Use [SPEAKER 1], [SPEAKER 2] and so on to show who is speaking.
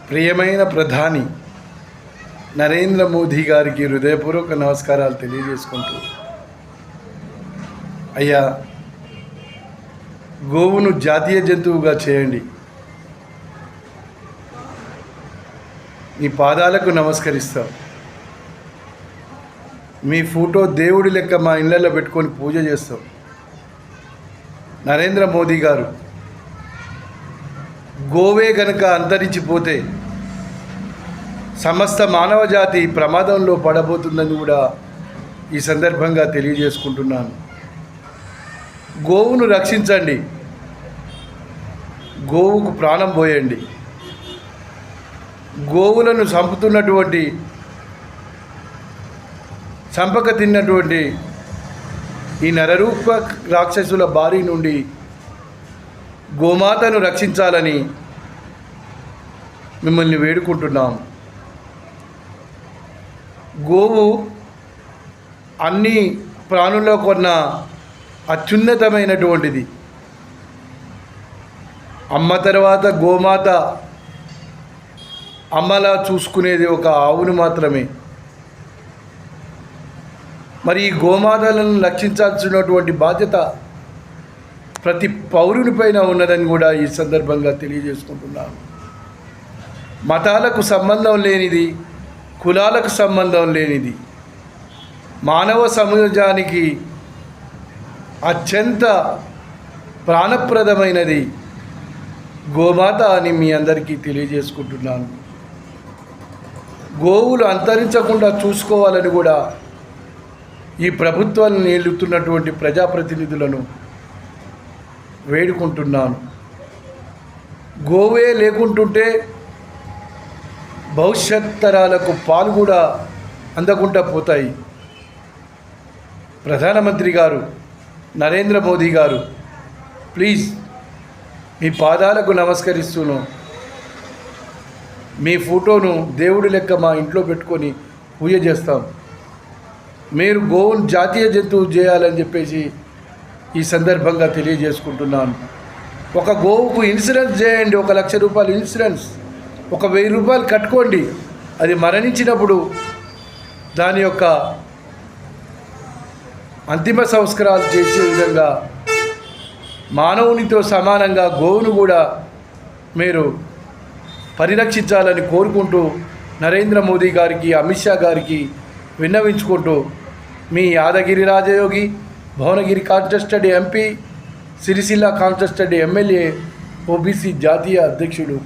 [SPEAKER 1] ప్రియమైన ప్రధాని నరేంద్ర మోదీ గారికి హృదయపూర్వక నమస్కారాలు తెలియజేసుకుంటూ, అయ్యా, గోవును జాతీయ జంతువుగా చేయండి. మీ పాదాలకు నమస్కరిస్తాం. మీ ఫోటో దేవుడి లెక్క మా ఇళ్ళల్లో పెట్టుకొని పూజ చేస్తాం. నరేంద్ర మోదీ గారు, గోవే గనక అంతరించిపోతే సమస్త మానవ జాతి ప్రమాదంలో పడబోతుందని కూడా ఈ సందర్భంగా తెలియజేసుకుంటున్నాను. గోవును రక్షించండి, గోవుకు ప్రాణం పోయండి. గోవులను చంపుతున్నటువంటి, చంపక తిన్నటువంటి ఈ నరరూప రాక్షసుల బారి నుండి గోమాతను రక్షించాలని మిమ్మల్ని వేడుకుంటున్నాం. గోవు అన్ని ప్రాణుల్లో కొన్న అత్యున్నతమైనటువంటిది. అమ్మ తర్వాత గోమాత అమ్మలా చూసుకునేది ఒక ఆవును మాత్రమే. మరి ఈ గోమాతలను రక్షించాల్సినటువంటి బాధ్యత ప్రతి పౌరునిపైన ఉన్నదని కూడా ఈ సందర్భంగా తెలియజేసుకుంటున్నాను. మతాలకు సంబంధం లేనిది, కులాలకు సంబంధం లేనిది, మానవ సమాజానికి అత్యంత ప్రాణప్రదమైనది గోమాత అని మీ అందరికీ తెలియజేసుకుంటున్నాను. గోవులు అంతరించకుండా చూసుకోవాలని కూడా ఈ ప్రభుత్వాన్ని ఏలుతున్నటువంటి ప్రజాప్రతినిధులను వేడుకుంటున్నాను. గోవే లేకుంటుంటే భవిష్యత్ తరాలకు పాలు కూడా అందకుండా పోతాయి. ప్రధానమంత్రి గారు నరేంద్ర మోదీ గారు, ప్లీజ్ మీ పాదాలకు నమస్కరిస్తూను మీ ఫోటోను దేవుడి లెక్క మా ఇంట్లో పెట్టుకొని పూజ చేస్తాం. మీరు గోవును జాతీయ జంతువు చేయాలని చెప్పేసి ఈ సందర్భంగా తెలియజేసుకుంటున్నాను. ఒక గోవుకు ఇన్సూరెన్స్ చేయండి, 1 లక్ష రూపాయలు ఇన్సూరెన్స్, 1000 రూపాయలు కట్టుకోండి. అది మరణించినప్పుడు దాని యొక్క అంతిమ సంస్కారాలు చేసే విధంగా మానవునితో సమానంగా గోవును కూడా మీరు పరిరక్షించాలని కోరుకుంటూ నరేంద్ర మోదీ గారికి, అమిత్ షా గారికి విన్నవించుకుంటూ మీ Yadagiri Rajayogi, Bhuvanagiri contested MP, Sircilla contested MLA, OBC జాతీయ అధ్యక్షుడు